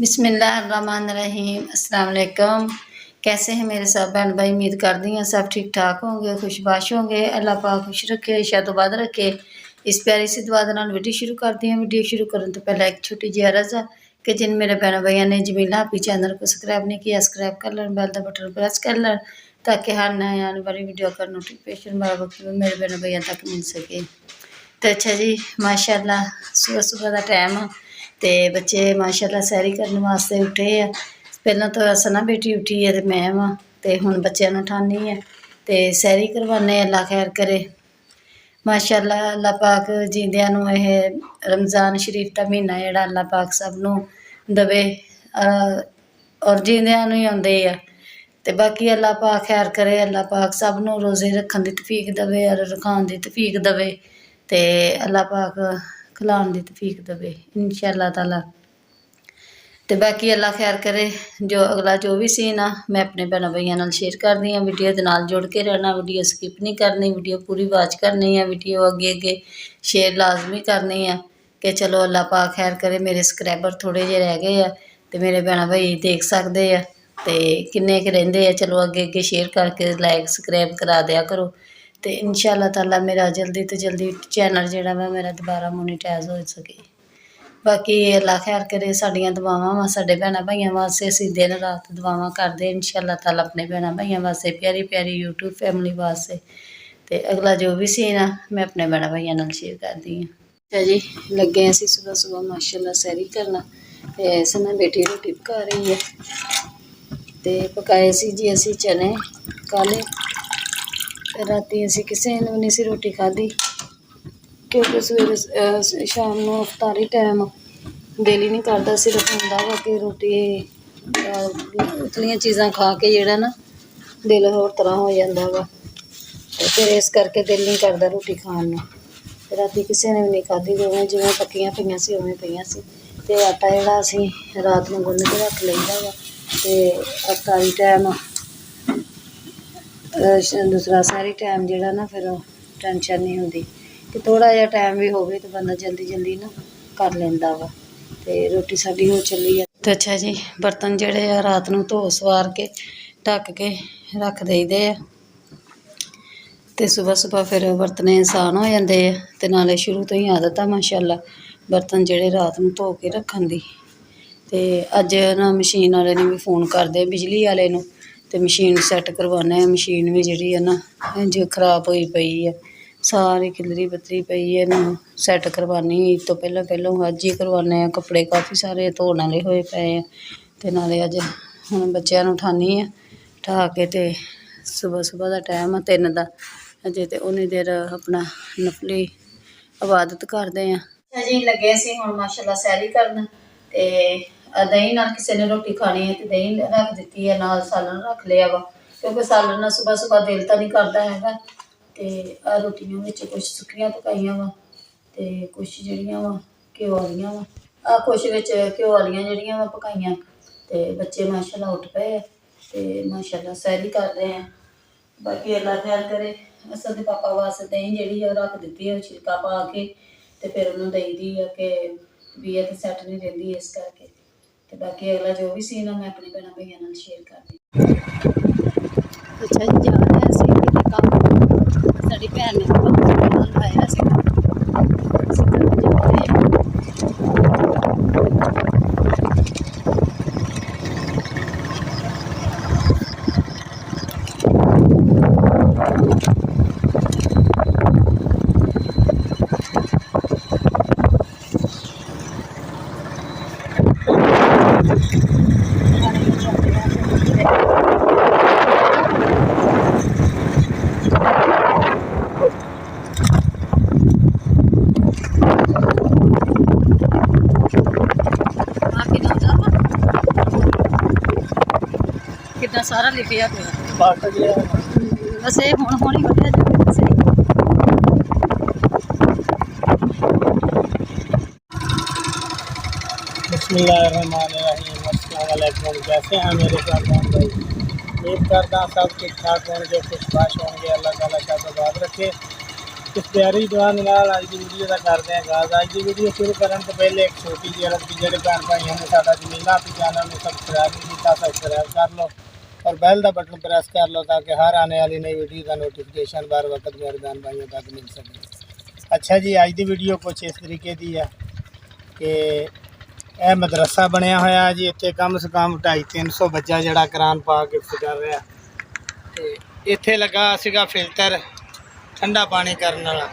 बिस्मिल्लाहिर्रहमानिर्रहीम अस्सलाम वालेकुम। कैसे हैं मेरे सब बहन भाई? उम्मीद करती हैं सब ठीक ठाक होंगे, खुशबाश होंगे। अल्लाह पाक खुश रखे, शादोबाद रखे। इस प्यारी सी दुआ दे नाल वीडियो शुरू करती हैं। वीडियो शुरू करने तो पहले एक छोटी जी अर्ज़ है कि जिन मेरे बहन भाइयों ने जमीला हैप्पी चैनल को सब्सक्राइब नहीं किया, सब्सक्राइब कर लें, बेल का बटन प्रेस कर लें ताकि हर नए आने वाली वीडियो का नोटिफिकेशन बर वक्त मेरे बहन भैया तक मिल सके। तो अच्छा जी, माशाअल्लाह सुबह सुबह का टाइम आ ते बच्चे माशाअल्लाह सैरी करने वास्ते उठे है। पहला तो सना बेटी उठी है तो मैं वां ते हुण बच्चों नूं उठानी है ते सैरी करवाने। अल्लाह खैर करे। माशाअल्लाह अल्लाह पाक जींदियां नूं यह रमज़ान शरीफ का महीना जिहड़ा अल्लाह पाक सब नूं दवे और जींदियां नूं ही आउंदे आ ते बाकी अल्लाह पाक खैर करे। अल्लाह पाक सब नूं रोज़े रखण दी तौफीक दवे और रखाण दी तौफीक दवे ते अल्लाह पाक खिलाण दी तौफीक दवे इंशाअल्लाह ताला। तो बाकी अल्लाह खैर करे। जो अगला जो भी सीन आ मैं अपने भैन भाइयों नाल शेयर करदी हाँ। वीडियो दे नाल जुड़ के रहना, वीडियो स्किप नहीं करनी, वीडियो पूरी वाच करनी है, वीडियो अगे अगे शेयर लाजमी करनी है कि चलो अल्लाह पाक खैर करे। मेरे सबसक्राइबर थोड़े जे रह गए तो मेरे भैन भाई देख सकते हैं तो किन्ने क रहिंदे आ। चलो अगे अगे शेयर करके लाइक सबसक्राइब करा दिया करो तो इंशाअल्लाह ताला मेरा जल्दी तो जल्दी चैनल जिहड़ा वा मेरा दोबारा मोनीटाइज हो सके। बाकी अल्लाह खैर करे। साडियां दुआवां वा साडे भैन भाइयों वास्ते असीं दिन रात दुआवां करदे इंशाअल्लाह ताला अपने भैन भाइयों वास्ते, प्यारी प्यारी यूट्यूब फैमिली वास्ते। तो अगला जो भी सीन आ मैं अपने भैन भाइयों नाल शेयर करदी हाँ। अच्छा जी, लगे असीं सुबह सुबह माशाअल्लाह सैरी करना ते सना बेटी रोटी पका रही है ते पकाए सी जी असीं चने काले। राती असीं किसी ने भी नहीं सी रोटी खाधी क्योंकि सवेरे शाम को अफतारी टाइम दिल ही नहीं करता, सिर्फ होंदा वा कि रोटी उतलियां चीज़ां खा के जेड़ा ना दिल होर तरह हो जाता वा तो फिर इस करके दिल नहीं करता रोटी खाण नूं। राती किसी ने भी नहीं खाधी, जिवें पक्कियां पईयां सी उवें पईयां सी ते आटा जिहड़ा असीं रात नूं गुन्न के रख लईदा वा ते अफतारी टाइम दूसरा सारी टाइम जिहड़ा ना फिर टेंशन नहीं होंदी कि थोड़ा जिहा टाइम भी होवे तो बंदा जल्दी जल्दी ना कर लैंदा वा। ते रोटी साडी हो चली है। तो अच्छा जी, बर्तन जिहड़े आ रात नूं धो सवार के ढक के रख देईदे आ ते सुबह सुबह फिर बरतने आसान हो जाते हैं ते नाले शुरू तो ही आदत है माशाअल्लाह बर्तन जिहड़े रात नूं धो के रखण दी। ते अज ना मशीन वाले ने भी फोन करदे बिजली वाले नूं ते मशीन सैट करवाने। मशीन भी जिहड़ी है ना इंज खराब होई पई है, सारी खिलरी पतरी पई है। इन्हूं सैट करवानी तो पहलों अज ही करवाने। कपड़े काफ़ी सारे धोने वाले होए पे हैं ते नाले अज हुण बच्चिआं नूं उठानी है। उठा के ते सुबह सुबह का टाइम आ 3 दा अजे तो उन्नी देर अपना नफली इबादत करते हैं। अच्छा जी, लगे असीं हुण माशाअल्लाह सैरी करन ते दही नाल किसी ने रोटी खानी है तो दही रख दी है, नाल सालन रख लिया वा क्योंकि सालन सुबह सुबह दिल तो नहीं करता है। तो आ रोटियां विच कुछ सुक्कियां पकाइयां वा ते कुछ जिहड़ियां वा घ्यो वालियां वा कुछ विच घ्यो वालियां जिहड़ियां वा पकाइयां ते बच्चे माशाअल्लाह उठ पे ते माशाअल्लाह सैरी कर रहे हैं। बाकी अल्लाह खैर करे। असां दे पापा वास्ते दही जिहड़ी है रख दी है छिलका पा के ते फिर उन्होंने दई दी है कि भी तो सैट नहीं रहिंदी इस करके। तो बाकी अगला जो भी सीन है मैं अपने भैन भाइयों नाल शेयर करदी। अच्छा जी, जा रहे हैं असीं किते काम। साडी भैन ने काम लाया सी असीं करन जा रहे हैं। कितना सारा लिखिया पिया बस ये हुण हुण ही वधिया जावे सही। बिस्मिल्लाहिर्रहमानिर्रहीम अस्सलाम वालेकुम। कैसे हैं मेरे बहन भाई? उम्मीद करता हूँ सब ठीक ठाक होंगे, खुशबाश होंगे। अल्लाह ताला शादोबाद रखे। ਇਸ ਪਿਆਰੀ ਦੁਆ ਦੇ ਨਾਲ ਅੱਜ ਦੀ ਵੀਡੀਓ ਦਾ ਕਰਦੇ ਹਾਂ ਆਗਾਜ਼। ਅੱਜ ਦੀ ਵੀਡੀਓ ਸ਼ੁਰੂ ਕਰਨ ਤੋਂ ਪਹਿਲੇ ਇੱਕ ਛੋਟੀ ਜਿਹੀ ਅਰਜ਼ ਕਿ ਜਿਹੜੇ ਭੈਣ ਭਾਈਆਂ ਨੇ ਸਾਡਾ ਜਮੀਲਾ ਤੇ ਚੈਨਲ ਨੂੰ ਸਬਸਕ੍ਰਾइब नहीं ਕੀਤਾ सब्सक्राइब कर लो और बेल का बटन प्रेस कर लो ताकि हर आने वाली नई वीडियो का नोटिफिकेशन बार वक्त मेरे बहन भाइयों तक मिल सके। अच्छा जी, आज की वीडियो कुछ इस तरीके की है कि यह मदरसा बनया होया जी। इतने कम से कम 250-300 बच्चा जड़ा कुरान पाक हिफ्ज़ कर रहा। तो इत्थे लगा सीगा फिल्टर ठंडा पानी करने वाला,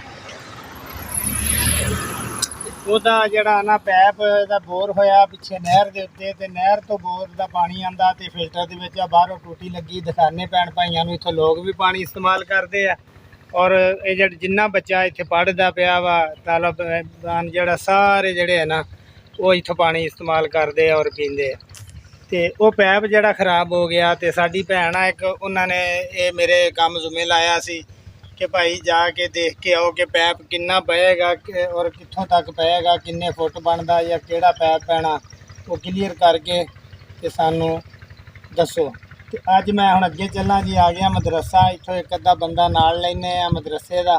ਉਹਦਾ ਜਿਹੜਾ ਨਾ ਪੈਪ ਦਾ ਬੋਰ ਹੋਇਆ ਪਿੱਛੇ ਨਹਿਰ ਦੇ ਉੱਤੇ, ਤੇ ਨਹਿਰ ਤੋਂ ਬੋਰ ਦਾ ਪਾਣੀ ਆਂਦਾ ਤੇ ਫਿਲਟਰ ਦੇ ਵਿੱਚ ਬਾਹਰੋਂ ਟੂਟੀ ਲੱਗੀ। ਦਿਖਾਣੇ ਭੈਣ ਭਾਈਆਂ ਨੂੰ ਇੱਥੋਂ ਲੋਕ ਵੀ ਪਾਣੀ ਇਸਤੇਮਾਲ ਕਰਦੇ ਆ ਔਰ ਇਹ ਜਿਹੜਾ ਜਿੰਨਾ ਬੱਚਾ ਇੱਥੇ ਪੜ੍ਹਦਾ ਪਿਆ ਵਾ ਤਾਲਿਬਾਨ ਜਿਹੜਾ ਸਾਰੇ ਜਿਹੜੇ ਹੈ ਨਾ ਉਹ ਇੱਥੋਂ ਪਾਣੀ ਇਸਤੇਮਾਲ ਕਰਦੇ ਆ ਔਰ ਪੀਂਦੇ ਆ। ਤੇ ਉਹ ਪੈਪ ਜਿਹੜਾ ख़राब ਹੋ ਗਿਆ ਤੇ ਸਾਡੀ ਭੈਣ ਆ ਇੱਕ, ਉਹਨਾਂ ਨੇ ਇਹ ਮੇਰੇ ਕੰਮ ਜ਼ੁਮੇ ਲਾਇਆ ਸੀ कि भाई जाके देख के आओ कि पैप किन्ना पएगा और कित्थों तक पएगा, किन्ने फुट बनता या केड़ा पैप पैना, वो क्लीयर करके ते सानू दसो। ते अज मैं हुण अगे चलना जी। आ गया मदरसा, इत्थों एक अद्धा बंदा नाल लैने आ मदरसे दा,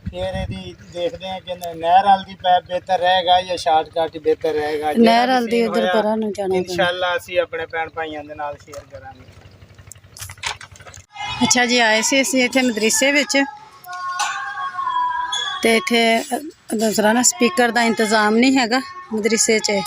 फिर इहदी देखदे हैं कि नहर वाल दी पैप बेहतर रहेगा या शार्टकट बेहतर रहेगा। नहर वाल दी उधर परां नूं जाना इंशाअल्लाह असीं अपने भैन भाइयों दे नाल शेयर करांगे। अच्छा जी, आए सी असीं इत्थे मदरसे विच ते इत्थे दूसरा ना स्पीकर का इंतजाम नहीं हैगा मदरसे च।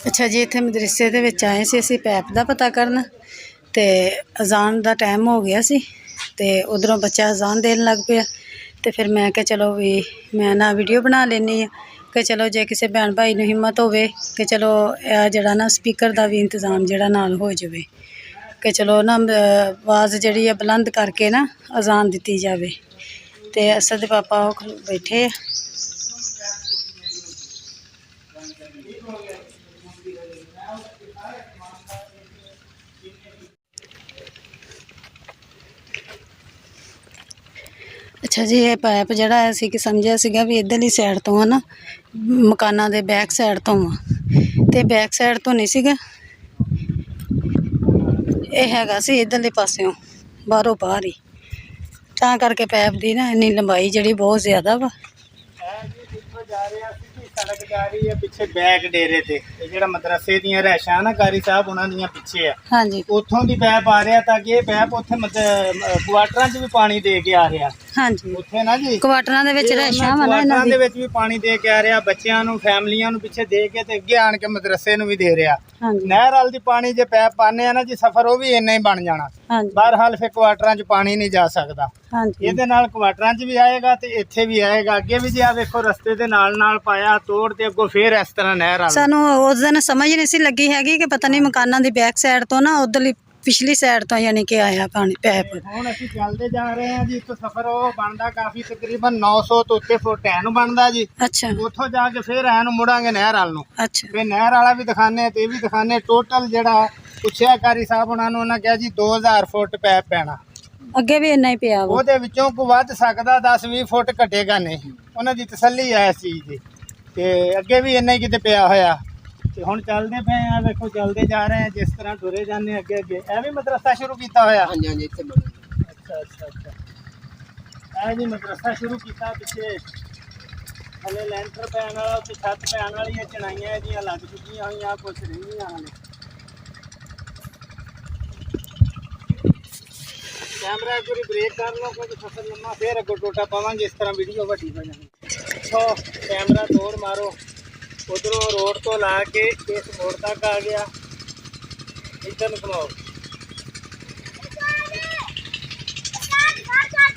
अच्छा जी, इत्थे मदरसे दे विच आए सी असीं पैप दा पता करन, ते अजान दा टाइम हो गया सी ते उधरों बच्चा अजान देन लग पिया। ते फिर मैं क्या चलो भी मैं ना वीडियो बना लैनी आ कि चलो जे किसी भैन भाई नूं हिम्मत होवे कि चलो जड़ा ना स्पीकर दा भी इंतजाम जड़ा नाल हो जावे कि चलो ना आवाज़ जिहड़ी है बुलंद करके ना अजान दित्ती जावे। ते असद दे पापा बैठे आ। अच्छा जी, ये पाइप जड़ा असीं कि समझिया सीगा भी इधरली साइड तो है ना मकाना दे बैक साइड तो ते बैक साइड तो नहीं सीगा, ये हैगा सी इधरले पासियों बाहरों बाहर ही, तां करके पाइप दी ना इन्नी लंबाई जड़ी बहुत ज़्यादा वा। सड़क जा रही है पिछे बैक डेरे ते जेड़ा मदरसे दियां रैशां ना कारी साहब उन्हां दियां पिछे है। हाँ जी, उथों दी पैप आ रहा ताकि ये पैप उत्थे क्वार्टरां च भी पानी दे के आ रहा। हाँ जी, उत्थे ना जी क्वार्टरां दे विच रैशां वा ना इन्हां क्वार्टरां दी, दे विच भी पानी दे के आ रहा, बच्चियां नूं फैमिलियां नूं पिछे दे के ते अगे आण के मदरसे नूं भी दे रहा। हाँ जी, नहर वाल दी पानी जे पैप पाने आ ना जी सफर वो भी इन्ना ही बन जाना। हाँ जी, बहरहाल फिर क्वार्टरां च पानी नहीं जा सकदा। हाँ जी, ਇਹਦੇ ਨਾਲ ਕੁਆਟਰਾਂ 'ਚ ਵੀ ਆਏਗਾ ਤੇ ਇੱਥੇ ਵੀ ਆਏਗਾ। ਅੱਗੇ ਵੀ ਜੀ ਆ ਵੇਖੋ ਰਸਤੇ ਦੇ ਨਾਲ ਪਾਇਆ ਤੋੜ ਤੇ ਅੱਗੋਂ ਫੇਰ ਇਸ ਤਰ੍ਹਾਂ ਨਹਿਰ ਆ। सानू उस दिन समझ नहीं सी लगी हैगी कि पता नहीं मकाना दी बैक साइड तो ना उधरली पिछली साइड तो यानी कि आया पानी पैप। ਹੁਣ ਅਸੀਂ ਚੱਲਦੇ ਜਾ ਰਹੇ ਹਾਂ ਜੀ। ਇੱਥੋਂ ਸਫ਼ਰ ਉਹ ਬਣਦਾ ਕਾਫੀ, ਤਕਰੀਬਨ 900 ਤੋਂ ਉੱਤੇ ਫੁੱਟ ਐ ਨੂੰ ਬਣਦਾ ਜੀ। अच्छा ਉੱਥੋਂ ਜਾ ਕੇ ਫੇਰ ਐ ਨੂੰ ਮੁੜਾਂਗੇ ਨਹਿਰ ਵਾਲ ਨੂੰ। अच्छा, ਫੇਰ ਨਹਿਰ ਵਾਲਾ ਵੀ ਦਿਖਾਣੇ ਤੇ ਇਹ ਵੀ ਦਿਖਾਣੇ। ਟੋਟਲ ਜਿਹੜਾ ਪੁੱਛਿਆ ਕਾਰੀ ਸਾਹਿਬ ਉਹਨਾਂ ਨੂੰ, ਉਹਨਾਂ ਕਿਹਾ ਜੀ 2000 ਫੁੱਟ ਪੈਪ ਪੈਣਾ। अगे भी इन्ना ही पिया वा। ਉਹਦੇ ਵਿੱਚੋਂ ਕੋਈ ਵੱਧ ਸਕਦਾ 10-20 ਫੁੱਟ ਘਟੇਗਾ ਨਹੀਂ। ਉਹਨਾਂ ਦੀ ਤਸੱਲੀ ਹੈ ਇਸ ਚੀਜ਼ ਦੀ। ਤੇ ਅੱਗੇ ਵੀ ਇੰਨਾ ਹੀ ਕਿਤੇ ਪਿਆ ਹੋਇਆ। ਤੇ ਹੁਣ ਚੱਲਦੇ ਪਏ ਆ, ਵੇਖੋ ਚੱਲਦੇ ਜਾ ਰਹੇ ਆ ਜਿਸ ਤਰ੍ਹਾਂ ਟੁਰੇ ਜਾਂਦੇ ਅੱਗੇ ਅੱਗੇ। ਇਹ ਵੀ ਮਦਰਸਾ ਸ਼ੁਰੂ ਕੀਤਾ ਹੋਇਆ। ਹਾਂਜੀ ਹਾਂਜੀ, ਇੱਥੇ ਅੱਛਾ ਅੱਛਾ ਅੱਛਾ। ਇਹ ਜੀ ਮਦਰਸਾ ਸ਼ੁਰੂ ਕੀਤਾ ਪਿੱਛੇ ਹਲੇ ਲੈਂਟਰ ਪੈਣ ਵਾਲਾ, ਉੱਤੇ ਛੱਤ ਪੈਣ ਵਾਲੀ ਹੈ। ਚਣਾਈਆਂ ਇਹਦੀਆਂ ਲੱਗ ਚੁੱਕੀਆਂ ਹੋਈਆਂ, ਕੁਛ ਰਹਿੰਦੀਆਂ ਹਲੇ। कैमरा एक बार ब्रेक कर लो, कोई सफर लम्बा फिर अगो टोटा पावे, इस तरह वीडियो वड्डी हो जानी। ਪਿੱਛੋਂ ਕੈਮਰਾ ਤੋੜ ਮਾਰੋ, ਉਧਰੋਂ ਰੋਡ ਤੋਂ ਲਾ ਕੇ ਇਸ ਮੋੜ ਤੱਕ ਆ ਗਿਆ। ਇੱਧਰ ਨੂੰ ਘੁਮਾਓ,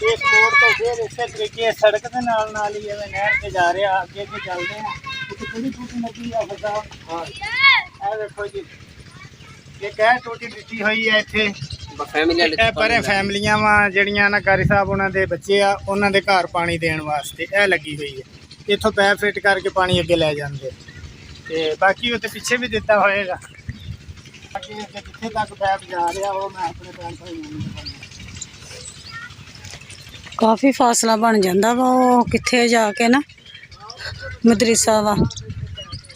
ਇਸ ਮੋੜ ਤੋਂ ਫਿਰ ਇਸੇ ਤਰੀਕੇ ਸੜਕ ਦੇ ਨਾਲ ਨਾਲ ਹੀ ਐਵੇਂ ਨਹਿਰ ਤੇ ਜਾ ਰਿਹਾ। ਅੱਗੇ ਅੱਗੇ ਚੱਲਦੇ ਆ, ਇੱਥੇ ਥੋੜੀ ਟੂਟੀ ਲੱਗੀ ਆ ਫਸਾ। ਹਾਂ ਇਹ ਵੇਖੋ ਜੀ, ਇਹ ਕਹਿ ਟੂਟੀ ਦਿੱਤੀ ਹੋਈ ਹੈ ਇੱਥੇ। ਇਹ ਪਰੇ ਫੈਮਲੀਆਂ ਵਾ ਜਿਹੜੀਆਂ ਨਾ ਕਾਰੀ ਸਾਹਿਬ ਉਹਨਾਂ ਦੇ ਬੱਚੇ ਆ, ਉਹਨਾਂ ਦੇ ਘਰ ਪਾਣੀ ਦੇਣ ਵਾਸਤੇ ਇਹ ਲੱਗੀ ਹੋਈ ਹੈ। ਇੱਥੋਂ ਪੈਪ ਫਿੱਟ ਕਰਕੇ ਪਾਣੀ ਅੱਗੇ ਲੈ ਜਾਂਦੇ, ਤੇ ਬਾਕੀ ਉੱਥੇ ਪਿੱਛੇ ਵੀ ਦਿੱਤਾ ਹੋਏਗਾ। ਬਾਕੀ ਜਿੱਥੇ ਤੱਕ ਪੈਪ ਜਾ ਰਿਹਾ ਉਹ ਮੈਂ ਆਪਣੇ ਭੈਣ ਭਾਈਆਂ ਨੂੰ ਦਿਖਾਉਂਦਾ। ਕਾਫੀ ਫਾਸਲਾ ਬਣ ਜਾਂਦਾ ਵਾ, ਉਹ ਕਿੱਥੇ ਜਾ ਕੇ ਨਾ ਮਦਰਸਾ ਵਾ।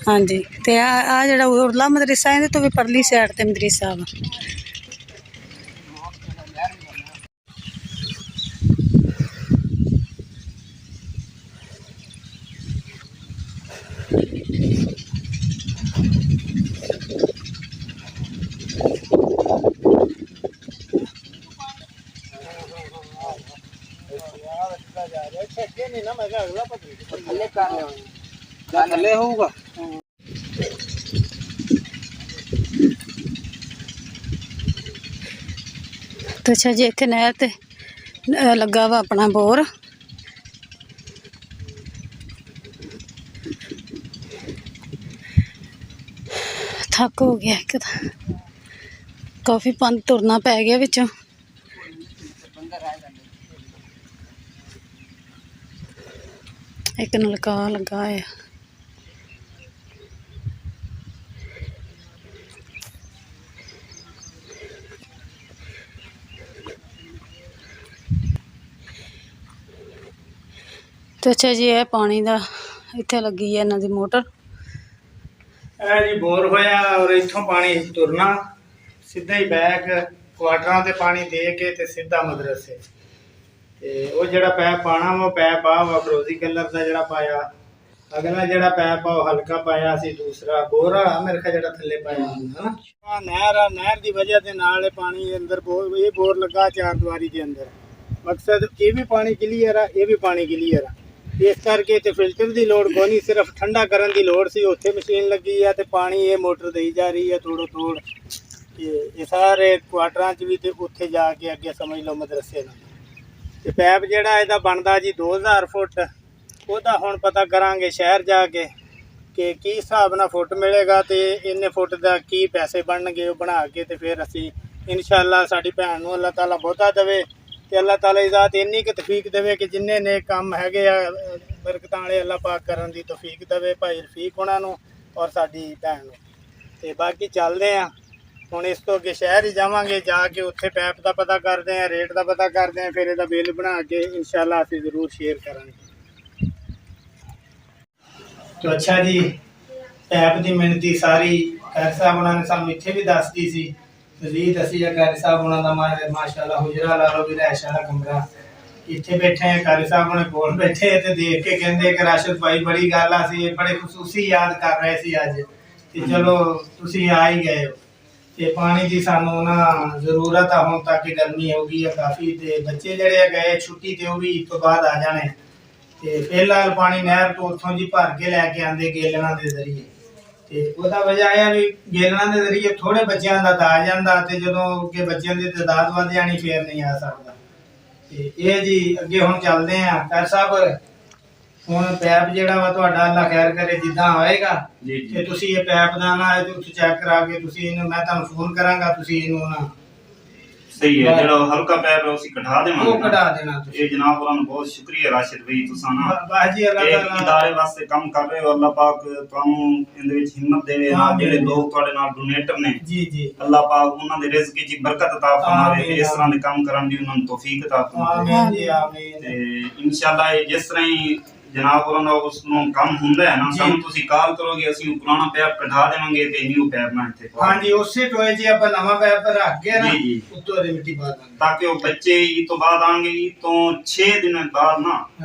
ਹਾਂਜੀ, ਤੇ ਆ ਜਿਹੜਾ ਉਰਲਾ ਮਦਰਸਾ ਇਹਦੇ ਤੋਂ ਵੀ ਪਰਲੀ ਸਾਈਡ ਤੇ ਮਦਰਸਾ ਵਾ। ਥੱਲੇ ਹੋਊਗਾ। ਤੇ ਅੱਛਾ ਜੀ, ਇੱਥੇ ਨਹਿਰ ਤੇ ਲੱਗਾ ਵਾ ਆਪਣਾ ਬੋਰ। ਥੱਕ ਹੋ ਗਿਆ ਇੱਕ ਤਾਂ, ਕਾਫੀ ਪੰਧ ਤੁਰਨਾ ਪੈ ਗਿਆ ਵਿੱਚੋਂ। ਇੱਕ ਨਲਕਾ ਲੱਗਾ ਹੈ। ਤੇ ਅੱਛਾ ਜੀ, ਇਹ ਪਾਣੀ ਦਾ ਇੱਥੇ ਲੱਗੀ ਹੈ ਇਹਨਾਂ ਦੀ ਮੋਟਰ। ਇਹ ਜੀ ਬੋਰ ਹੋਇਆ ਔਰ ਇੱਥੋਂ ਪਾਣੀ ਤੁਰਨਾ ਸਿੱਧਾ ਹੀ ਬੈਕ ਕੁਆਟਰਾਂ ਤੇ ਪਾਣੀ ਦੇ ਕੇ ਤੇ ਸਿੱਧਾ ਮਦਰਸੇ। ਤੇ ਉਹ ਜਿਹੜਾ ਪੈਪ ਪਾਣਾ ਉਹ ਪੈਪ ਆ ਵਾ ਫਰੋਜ਼ੀ ਕਲਰ ਦਾ ਜਿਹੜਾ ਪਾਇਆ। ਅਗਲਾ ਜਿਹੜਾ ਪੈਪ ਆ ਉਹ ਹਲਕਾ ਪਾਇਆ ਸੀ, ਦੂਸਰਾ ਬੋਰ ਆ ਮੇਰੇ ਖਿਆਲ ਜਿਹੜਾ ਥੱਲੇ ਪਾਇਆ ਹੁੰਦਾ ਨਾ। ਆ ਨਹਿਰ ਦੀ ਵਜ੍ਹਾ ਦੇ ਨਾਲ ਪਾਣੀ ਦੇ ਅੰਦਰ ਇਹ ਬੋਰ ਲੱਗਾ ਚਾਰ ਦੀਵਾਰੀ ਦੇ ਅੰਦਰ। ਮਕਸਦ ਇਹ ਵੀ ਪਾਣੀ ਕਲੀਅਰ ਆ, ਇਹ ਵੀ ਪਾਣੀ ਕਲੀਅਰ ਆ। ਇਸ ਕਰਕੇ ਤੇ ਫਿਲਟਰ ਦੀ ਲੋੜ ਕੋਈ ਨਹੀਂ, ਸਿਰਫ ਠੰਡਾ ਕਰਨ ਦੀ ਲੋੜ ਸੀ। ਉੱਥੇ ਮਸ਼ੀਨ ਲੱਗੀ ਆ ਤੇ ਪਾਣੀ ਇਹ ਮੋਟਰ ਦੇਈ ਜਾ ਰਹੀ ਹੈ ਥੋੜ੍ਹਾ ਥੋੜ੍ਹ। ਇਹ ਸਾਰੇ ਕੁਆਟਰਾਂ 'ਚ ਵੀ ਤੇ ਉੱਥੇ ਜਾ ਕੇ ਅੱਗੇ ਸਮਝ ਲਓ ਮਦਰਸੇ ਨਾਲ। ਤੇ ਪੈਪ ਜਿਹੜਾ ਇਹਦਾ ਬਣਦਾ ਜੀ 2000 ਫੁੱਟ। ਉਹਦਾ ਹੁਣ ਪਤਾ ਕਰਾਂਗੇ ਸ਼ਹਿਰ ਜਾ ਕੇ ਕਿ ਕੀ ਹਿਸਾਬ ਨਾਲ ਫੁੱਟ ਮਿਲੇਗਾ ਤੇ ਇੰਨੇ ਫੁੱਟ ਦਾ ਕੀ ਪੈਸੇ ਬਣਨਗੇ। ਉਹ ਬਣਾ ਕੇ ਤੇ ਫਿਰ ਅਸੀਂ ਇਨਸ਼ਾਅੱਲਾ ਸਾਡੀ ਭੈਣ ਨੂੰ ਅੱਲਾਹ ਤਾਲਾ ਬਹੁਤਾ ਦੇਵੇ ਤੇ ਅੱਲਾਹ ਤਾਲਾ ਦੀ ਜ਼ਾਤ ਇੰਨੀ ਕੁ ਤੌਫੀਕ ਦੇਵੇ ਕਿ ਜਿੰਨੇ ਨੇਕ ਕੰਮ ਹੈਗੇ ਆ ਬਰਕਤਾਂ ਵਾਲੇ ਅੱਲਾਹ ਪਾਕ ਕਰਨ ਦੀ ਤੌਫੀਕ ਦੇਵੇ ਭਾਈ ਰਫੀਕ ਉਹਨਾਂ ਨੂੰ ਔਰ ਸਾਡੀ ਭੈਣ ਨੂੰ। ਤੇ ਬਾਕੀ ਚੱਲਦੇ ਆ ਹੁਣ, ਇਸ ਤੋਂ ਅੱਗੇ ਸ਼ਹਿਰ ਹੀ ਜਾਵਾਂਗੇ। ਜਾ ਕੇ ਉੱਥੇ ਪੈਪ ਦਾ ਪਤਾ ਕਰਦੇ ਆ, ਰੇਟ ਦਾ ਪਤਾ ਕਰਦੇ ਆ, ਫਿਰ ਇਹਦਾ ਬਿੱਲ ਬਣਾ ਕੇ ਇਨਸ਼ਾਅੱਲਾ ਅਸੀਂ ਜ਼ਰੂਰ ਸ਼ੇਅਰ ਕਰਾਂਗੇ। तो अच्छा जी, पैप की मिनती सारी कारी साहब उन्होंने सानू इत्थे भी दसदी सी। मजीद असी कारी साहब उन्होंने माशाअल्लाह हुजरा ला लो भी रैश वाला कमरा इत्थे बैठे हैं। कारी साहब उन्हें कोल बैठे तो देख के कहते कि राशिद भाई बड़ी गल असी बड़े खसूसी याद कर रहे सी अज ते चलो तुसी आ ही गए हो। ते पानी की सानू ना जरूरत आ हुण तक गर्मी हो गई है काफ़ी। ते बच्चे जड़े गए छुट्टी ते वो भी ईद तो बाद आ जाने। ਤੇ ਫਿਲਹਾਲ ਪਾਣੀ ਨਹਿਰ ਤੋਂ ਉੱਥੋਂ ਜੀ ਭਰ ਕੇ ਲੈ ਕੇ ਆਂਦੇ ਗੇਲਣਾ ਦੇ ਜ਼ਰੀਏ। ਤੇ ਉਹਦਾ ਵਜ੍ਹਾ ਇਹ ਆ ਵੀ ਗੇਲਣਾ ਦੇ ਜ਼ਰੀਏ ਥੋੜੇ ਬੱਚਿਆਂ ਦਾ ਤਾਂ ਆ ਜਾਂਦਾ ਤੇ ਜਦੋਂ ਅੱਗੇ ਬੱਚਿਆਂ ਦੀ ਤਾਦਾਦ ਵੱਧ ਜਾਣੀ ਫੇਰ ਨਹੀਂ ਆ ਸਕਦਾ। ਤੇ ਇਹ ਜੀ ਅੱਗੇ ਹੁਣ ਚੱਲਦੇ ਆ ਕਾਰ ਸਾਹਿਬ। ਹੁਣ ਪੈਪ ਜਿਹੜਾ ਵਾ ਤੁਹਾਡਾ ਅੱਲਾ ਖੈਰ ਕਰੇ ਜਿੱਦਾਂ ਹੋਏਗਾ ਤੇ ਤੁਸੀਂ ਇਹ ਪੈਪ ਦਾ ਨਾ ਉੱਥੇ ਚੈੱਕ ਕਰਾ ਕੇ ਤੁਸੀਂ ਇਹਨੂੰ ਮੈਂ ਤੁਹਾਨੂੰ ਫੋਨ ਕਰਾਂਗਾ, ਤੁਸੀਂ ਇਹਨੂੰ ਨਾ सही है जो हल्का पैप है उसी कटा देवांगे। वो कटा देना ये जनाब वाला बहुत शुक्रिया राशिद भाई तुसा ना बाजी अल्लाह एक ताला इदारे वास्ते काम कर रहे हो। अल्लाह पाक ਤੁਹਾਨੂੰ ਇਹਦੇ ਵਿੱਚ ਹਿੰਮਤ ਦੇਵੇ ਨਾ ਜਿਹੜੇ ਲੋਕ ਤੁਹਾਡੇ ਨਾਲ ਡੋਨੇਟਰ ਨੇ ਜੀ ਜੀ ਅੱਲਾਹ ਪਾਕ ਉਹਨਾਂ ਦੇ ਰਿਜ਼ਕ ਵਿੱਚ ਬਰਕਤ عطا ਫਰਮਾਵੇ ਤੇ ਇਸ ਤਰ੍ਹਾਂ ਦੇ ਕੰਮ ਕਰਨ ਦੀ ਉਹਨਾਂ ਨੂੰ ਤੌਫੀਕ عطا ਫਰਮਾਵੇ। ਆਮੀਨ ਜੀ ਆਮੀਨ। ਤੇ ਇਨਸ਼ਾਅੱਲਾ ਇਹ ਜਿਸ ਤਰ੍ਹਾਂ ਹੀ ਜਨਾਬ ਉਹਨਾਂ ਦਾ ਉਸ ਨੂੰ ਕੰਮ ਹੁੰਦਾ ਹੈ ਨਾ ਸਾਨੂੰ ਤੁਸੀਂ ਕਾਲ ਕਰੋਗੇ ਅਸੀਂ ਉਹ ਪੁਰਾਣਾ ਪੈਪ ਕਢਾ ਦੇਵਾਂਗੇ ਤੇ ਨਿਊ ਪੈਪ ਨਾਲ ਇੱਥੇ ਹਾਂਜੀ ਉਸੇ ਟੋਏ 'ਚ ਆਪਾਂ ਨਵਾਂ ਪੈਪ ਰੱਖ ਕੇ ਨਾ ਜੀ ਉੱਤੋਂ ਦੇ ਮਿੱਟੀ ਪਾ ਦਾਂਗੇ ਤਾਂ ਕਿ ਉਹ ਬੱਚੇ ਈਦ ਤੋਂ ਬਾਅਦ ਆਣਗੇ। ਈਦ ਤੋਂ 6 ਦਿਨ ਬਾਅਦ ਨਾ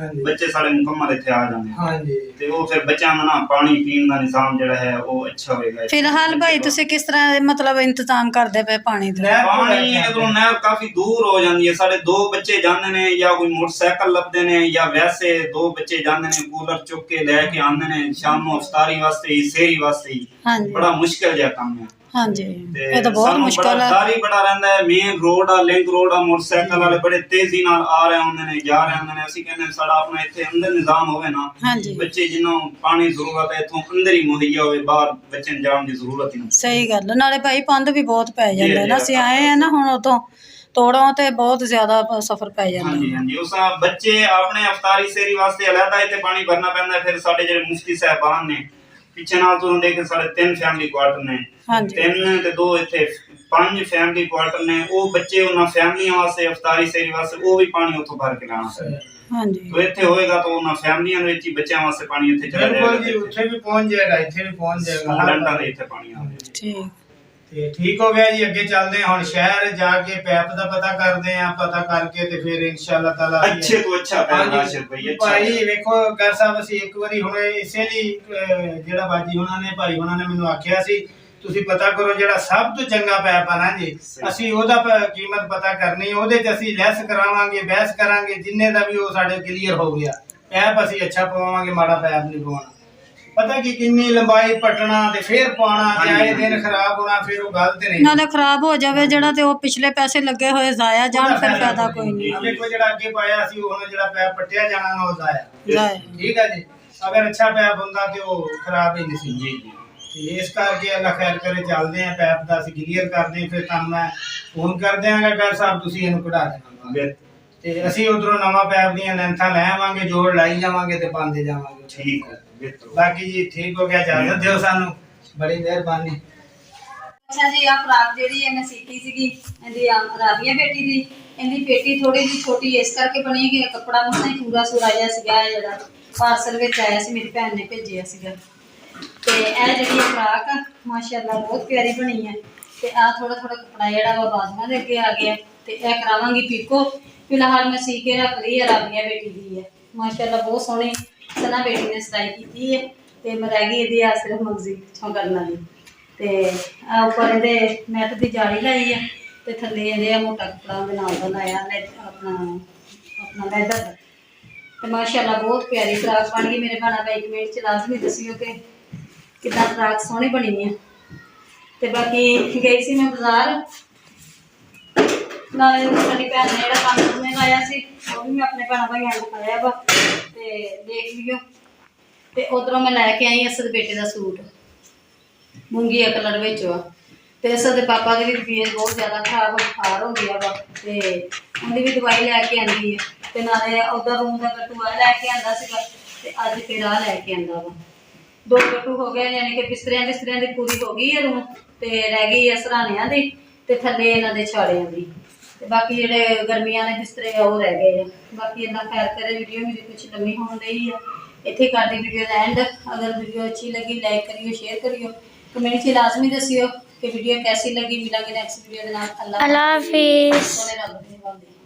ਬੱਚੇ ਸਾਡੇ ਮੁਕੰਮਲ ਇੱਥੇ ਆ ਜਾਂਦੇ ਹਾਂਜੀ ਤੇ ਉਹ ਫਿਰ ਬੱਚਿਆਂ ਦਾ ਨਾ ਪਾਣੀ ਪੀਣ ਦਾ ਨਿਜ਼ਾਮ ਜਿਹੜਾ ਹੈ ਉਹ ਅੱਛਾ ਹੋਏਗਾ। ਫਿਲਹਾਲ ਭਾਈ ਤੁਸੀਂ ਕਿਸ ਤਰ੍ਹਾਂ ਮਤਲਬ ਇੰਤਜ਼ਾਮ ਕਰਦੇ ਪਏ ਪਾਣੀ ਦਾ? ਪਾਣੀ ਇਧਰੋਂ ਨਹਿਰ ਕਾਫੀ ਦੂਰ ਹੋ ਜਾਂਦੀ ਹੈ। ਸਾਡੇ ਦੋ ਬੱਚੇ ਜਾਂਦੇ ਨੇ ਜਾਂ ਕੋਈ ਮੋਟਰਸਾਈਕਲ ਲੱਭਦੇ ਨੇ ਜਾਂ ਵੈਸੇ ਦੋ ਬੱਚੇ ਜਾਂਦੇ ਜਾਂਦੇ ਨੇ, ਕੂਲਰ ਚੁੱਕ ਕੇ ਲੈ ਕੇ ਆਉਂਦੇ ਨੇ ਸ਼ਾਮ ਨੂੰ ਅਫਤਾਰੀ ਵਾਸਤੇ ਹੀ, ਸੇਰੀ ਵਾਸਤੇ ਹੀ। ਹਾਂਜੀ ਬੜਾ ਮੁਸ਼ਕਿਲ ਜਿਹਾ ਕੰਮ ਹੈ। ਹਾਂਜੀ ਤੇ ਇਹ ਤਾਂ ਬਹੁਤ ਸਾਨੂੰ ਮੁਸ਼ਕਲ ਬੜਾ ਹੈ। ਡਰ ਹੀ ਬੜਾ ਰਹਿੰਦਾ ਹੈ। ਮੇਨ ਰੋਡ ਆ, ਲਿੰਕ ਰੋਡ ਆ, ਮੋਟਰਸਾਈਕਲ ਵਾਲੇ ਬੜੇ ਤੇਜ਼ੀ ਨਾਲ ਆ ਰਹੇ ਹੁੰਦੇ ਨੇ, ਜਾ ਰਹੇ ਹੁੰਦੇ ਨੇ। ਅਸੀਂ ਕਹਿੰਦੇ ਸਾਡਾ ਆਪਣਾ ਇੱਥੇ ਅੰਦਰ ਨਿਜ਼ਾਮ ਹੋਵੇ ਨਾ, ਹਾਂਜੀ ਬੱਚੇ ਜਿਨ੍ਹਾਂ ਨੂੰ ਪਾਣੀ ਦੀ ਜ਼ਰੂਰਤ ਹੈ ਇੱਥੋਂ ਅੰਦਰ ਹੀ ਮੁਹੱਈਆ ਹੋਵੇ, ਬਾਹਰ ਬੱਚੇ ਨੂੰ ਜਾਣ ਦੀ ਜ਼ਰੂਰਤ ਹੀ ਨਹੀਂ। ਸਹੀ ਗੱਲ। ਨਾਲੇ ਭਾਈ ਪੰਧ ਵੀ ਬਹੁਤ ਪੈ ਜੀ, ਜਾਂਦਾ ਨਾ, ਜੀ, ਅਸੀਂ ਆਏ ਆ ਨਾ ਹੁਣ ਉਤੋਂ ਤੋੜੋਂ ਤੇ ਬਹੁਤ ਜ਼ਿਆਦਾ ਸਫ਼ਰ ਪੈ ਜਾਂਦਾ। ਹਾਂਜੀ ਹਾਂਜੀ, ਉਸ ਬੱਚੇ ਆਪਣੇ ਅਫਤਾਰੀ ਸੇਰੀ ਵਾਸਤੇ ਅਲੱਗਾ ਇੱਥੇ ਪਾਣੀ ਭਰਨਾ ਪੈਂਦਾ। ਫਿਰ ਸਾਡੇ ਜਿਹੜੇ ਮੁਫਤੀ ਸਾਹਿਬਾਨ ਨੇ ਪਿੱਛੇ ਨਾਲ ਤੁਸੀਂ ਦੇਖੇ, ਸਾਡੇ 3 ਫੈਮਿਲੀ ਕੁਆਟਰ ਨੇ, ਹਾਂਜੀ 3 ਤੇ 2 ਇੱਥੇ 5 ਫੈਮਿਲੀ ਕੁਆਟਰ ਨੇ। ਉਹ ਬੱਚੇ ਉਹਨਾਂ ਫੈਮਲੀਆਂ ਵਾਸਤੇ ਅਫਤਾਰੀ ਸੇਰੀ ਵਾਸਤੇ ਉਹ ਵੀ ਪਾਣੀ ਉੱਥੋਂ ਭਰ ਕੇ ਲਾਣਾ ਪੈਂਦਾ। ਹਾਂਜੀ तो ਇੱਥੇ ਹੋਏਗਾ ਤਾਂ ਉਹਨਾਂ ਫੈਮਲੀਆਂ ਦੇ ਵਿੱਚ ਹੀ ਬੱਚਿਆਂ ਵਾਸਤੇ ਪਾਣੀ ਇੱਥੇ ਚਲਾ ਜਾਏਗਾ। ਬਿਲਕੁਲ ਜੀ, ਉੱਥੇ ਵੀ ਪਹੁੰਚ ਜਾਏਗਾ, ਇੱਥੇ ਵੀ ਪਹੁੰਚ ਜਾਏਗਾ, ਸਟੂਡੈਂਟਾਂ ਦੇ ਇੱਥੇ ਪਾਣੀ ਆਵੇ। ਠੀਕ। ਤੇ ਠੀਕ ਹੋ ਗਿਆ ਜੀ। ਅੱਗੇ ਚੱਲਦੇ ਹਾਂ, ਹੁਣ ਸ਼ਹਿਰ ਜਾ ਕੇ ਪੈਪ ਦਾ ਪਤਾ ਕਰਦੇ ਆ, ਪਤਾ ਕਰਕੇ ਤੇ ਫਿਰ ਇਨਸ਼ਾਅੱਲਾ ਤਾਲਾ ਅੱਛੇ ਤੋਂ ਅੱਛਾ ਪੈਪ ਆਸ਼ਿਰ ਭਾਈ, ਅੱਛਾ ਭਾਈ ਵੇਖੋ ਗਰ ਸਾਹਿਬ, ਅਸੀਂ ਇੱਕ ਵਾਰੀ ਹੁਣ ਇਸੇ ਲਈ ਜਿਹੜਾ ਬਾਜੀ ਉਹਨਾਂ ਨੇ, ਭਾਈ ਉਹਨਾਂ ਨੇ ਮੈਨੂੰ ਆਖਿਆ ਸੀ ਤੁਸੀਂ ਪਤਾ ਕਰੋ ਜਿਹੜਾ ਸਭ ਤੋਂ ਚੰਗਾ ਪੈਪ ਆ ਨਾ ਜੀ, ਅਸੀਂ ਉਹਦਾ ਕੀਮਤ ਪਤਾ ਕਰਨੀ, ਉਹਦੇ 'ਚ ਅਸੀਂ ਲੈਸ ਕਰਾਵਾਂਗੇ, ਬਹਿਸ ਕਰਾਂਗੇ, ਜਿੰਨੇ ਦਾ ਵੀ ਉਹ ਸਾਡੇ ਕਲੀਅਰ ਹੋ ਗਿਆ। ਪੈਪ ਅਸੀਂ ਅੱਛਾ ਪਵਾਵਾਂਗੇ, ਮਾੜਾ ਪੈਪ ਨਹੀਂ ਪਵਾਉਣਾ। ਪਤਾ ਕੀ ਕਿੰਨੀ ਲੰਬਾਈ ਪਟਣਾ ਤੇ ਫਿਰ ਪਾਉਣਾ ਤੇ ਆਏ ਦਿਨ ਖਰਾਬ ਹੋਣਾ, ਫਿਰ ਉਹ ਗੱਲ ਤੇ ਨਹੀਂ। ਨਾਲੇ ਖਰਾਬ ਹੋ ਜਾਵੇ ਜਿਹੜਾ ਤੇ ਉਹ ਪਿਛਲੇ ਪੈਸੇ ਲੱਗੇ ਹੋਏ ਜ਼ਾਇਆ ਜਾਣ, ਫਿਰ ਫਾਇਦਾ ਕੋਈ ਨਹੀਂ। ਵੇਖੋ ਜਿਹੜਾ ਅੱਗੇ ਪਾਇਆ ਸੀ ਹੁਣ ਜਿਹੜਾ ਪੈਪ ਪੱਟਿਆ ਜਾਣਾ ਨਾ, ਉਹ ਜ਼ਾਇਆ। ਜ਼ਾਇਆ। ਠੀਕ ਹੈ ਜੀ। ਅਗਰ ਅੱਛਾ ਪੈਪ ਹੁੰਦਾ ਤੇ ਉਹ ਖਰਾਬ ਹੀ ਨਹੀਂ ਸੀ। ਜੀ ਜੀ। ਤੇ ਇਸ ਕਰਕੇ ਅੱਲਾ ਖੈਰ ਕਰੇ, ਚੱਲਦੇ ਆ ਪੈਪ ਦਾ ਅਸੀਂ ਕਲੀਅਰ ਕਰਦੇ, ਫਿਰ ਤੁਹਾਨੂੰ ਮੈਂ ਫੋਨ ਕਰ ਦਿਆਂਗਾ ਗਰ ਸਾਹਿਬ, ਤੁਸੀਂ ਇਹਨੂੰ ਕਢਾ ਦੇਣਾ ਤੇ ਅਸੀਂ ਉਧਰੋਂ ਨਵਾਂ ਪੈਪ ਦੀਆਂ ਲੈਂਥਾਂ ਲੈ ਆਵਾਂਗੇ, ਜੋੜ ਲਾਈ ਜਾਵਾਂਗੇ ਤੇ ਪਾਉਂਦੇ ਜਾਵਾਂਗੇ। ਠੀਕ ਹੈ। ਬਾਕੀ ਜੀ ਠੀਕ ਹੋ ਗਿਆ, ਇਜਾਜ਼ਤ ਦਿਓ ਸਾਨੂੰ, ਬੜੀ ਮਿਹਰਬਾਨੀ। ਅੱਛਾ ਜੀ, ਆ ਫਰਾਕ ਜਿਹੜੀ ਹੈ ਮੈਂ ਸੀਤੀ ਸੀਗੀ ਇਹਦੀ ਰਾਬੀਆ ਬੇਟੀ ਦੀ। ਇਹਦੀ ਪੇਟੀ ਥੋੜੀ ਜਿਹੀ ਛੋਟੀ ਇਸ ਕਰਕੇ ਬਣੀ ਕਿ ਕੱਪੜਾ ਮਸਾਂ ਹੀ ਪੂਰਾ ਸੂਰਾ ਜਿਹਾ ਸੀਗਾ, ਜਿਹੜਾ ਪਾਰਸਲ ਵਿੱਚ ਆਇਆ ਸੀ, ਮੇਰੀ ਭੈਣ ਨੇ ਭੇਜਿਆ ਸੀਗਾ। ਤੇ ਇਹ ਜਿਹੜੀ ਫਰਾਕ ਆ ਮਾਸ਼ਾਅੱਲਾ ਬਹੁਤ ਪਿਆਰੀ ਬਣੀ ਹੈ। ਤੇ ਆ ਥੋੜਾ ਥੋੜਾ ਕੱਪੜਾ ਜਿਹੜਾ ਵਾ ਬਾਜ਼ੂਆਂ ਦੇ ਅੱਗੇ ਆ ਗਿਆ, ਤੇ ਇਹ ਕਰਾਵਾਂਗੀ ਪੀਕੋ। ਫਿਲਹਾਲ ਮੈਂ ਸੀ ਕੇ ਰੱਖ ਲਈ ਹੈ, ਰਾਬੀਆ ਬੇਟੀ ਦੀ ਹੈ। ਮਾਸ਼ਾਅੱਲਾ ਬਹੁਤ ਸੋਹਣੀ ਸਨਾ ਬੇਟੀ ਨੇ ਸਿਲਾਈ ਕੀਤੀ ਹੈ। ਤੇ ਮੈਂ ਰਹਿ ਗਈ ਇਹਦੀ ਆ ਸਿਰਫ ਮਗਜ਼ੀ ਪਿੱਛੋਂ ਕਰਨ ਵਾਲੀ। ਤੇ ਆ ਉੱਪਰ ਇਹਦੇ ਨੈਟ ਦੀ ਜਾਲੀ ਲਾਈ ਹੈ, ਤੇ ਥੱਲੇ ਇਹਦੇ ਮੋਟਾ ਕੱਪੜਾ ਉਹਦੇ ਨਾਲ ਦਾ ਲਾਇਆ ਆਪਣਾ ਲੈਦਰ ਦਾ। ਤੇ ਮਾਸ਼ਾਅੱਲਾ ਬਹੁਤ ਪਿਆਰੀ ਫਰਾਕ ਬਣ ਗਈ। ਮੇਰੇ ਭੈਣਾਂ ਭਾਈ ਕਮੈਂਟ 'ਚ ਲਾਜ਼ਮੀ ਦੱਸਿਓ ਕਿ ਕਿੱਦਾਂ ਫਰਾਕ ਸੋਹਣੀ ਬਣੀ ਹੈ। ਤੇ ਬਾਕੀ ਗਈ ਸੀ ਮੈਂ ਬਾਜ਼ਾਰ, ਨਾਲੇ ਸਾਡੀ ਭੈਣ ਨੇ ਜਿਹੜਾ ਕੰਮ ਉਹਨੇ ਲਾਇਆ ਸੀ ਉਹ ਵੀ ਮੈਂ ਆਪਣੇ ਭੈਣਾਂ ਭਾਈਆਂ ਨੂੰ ਦਿਖਾਇਆ ਵਾ, ਤੇ ਦੇਖ ਲਿਓ। ਤੇ ਉਧਰੋਂ ਮੈਂ ਲੈ ਕੇ ਆਈ ਅਸਦ ਬੇਟੇ ਦਾ ਸੂਟ, ਮੂੰਗੀਆ ਕਲਰ ਵਿੱਚ ਵਾ। ਤੇ ਅਸਦ ਦੇ ਪਾਪਾ ਦੀ ਵੀ ਤਬੀਅਤ ਬਹੁਤ ਜ਼ਿਆਦਾ ਖਰਾਬ, ਬੁਖਾਰ ਹੋ ਗਿਆ ਵਾ, ਤੇ ਉਹਦੀ ਵੀ ਦਵਾਈ ਲੈ ਕੇ ਆਂਦੀ ਹੈ। ਤੇ ਨਾਲੇ ਉਹਦਾ ਰੂਮ ਦਾ ਗੱਟੂ ਆ ਲੈ ਕੇ ਆਂਦਾ ਸੀਗਾ, ਤੇ ਅੱਜ ਫਿਰ ਆ ਲੈ ਕੇ ਆਂਦਾ ਵਾ। 2 ਗੱਟੂ ਹੋ ਗਏ, ਯਾਨੀ ਕਿ ਬਿਸਤਰਿਆਂ ਦੀ ਪੂਰੀ ਹੋ ਗਈ ਹੈ ਰੂਮ, ਤੇ ਰਹਿ ਗਈ ਹੈ ਸਰਾਣਿਆਂ ਦੀ ਤੇ ਥੱਲੇ ਇਹਨਾਂ ਦੇ ਛਾੜਿਆਂ ਦੀ। ਤੇ ਬਾਕੀ ਜਿਹੜੇ ਗਰਮੀਆਂ ਦੇ ਬਿਸਤਰੇ ਆ ਉਹ ਰਹਿ ਗਏ ਆ। ਬਾਕੀ ਇੰਨਾ ਖੈਰ ਕਰੇ, ਵੀਡੀਓ ਮੇਰੀ ਕੁਛ ਲੰਮੀ ਹੋਣ ਰਹੀ ਆ, ਇੱਥੇ ਕਰਦੀ ਵੀਡੀਓ ਦਾ ਐਂਡ। ਅਗਰ ਵੀਡੀਓ ਅੱਛੀ ਲੱਗੀ ਲਾਈਕ ਕਰਿਓ, ਸ਼ੇਅਰ ਕਰਿਓ, ਕਮੈਂਟ 'ਚ ਲਾਜ਼ਮੀ ਦੱਸਿਓ कि वीडियो कैसी लगी। मिलेंगे नेक्स्ट वीडियो के नाम। अल्लाह हाफिज़।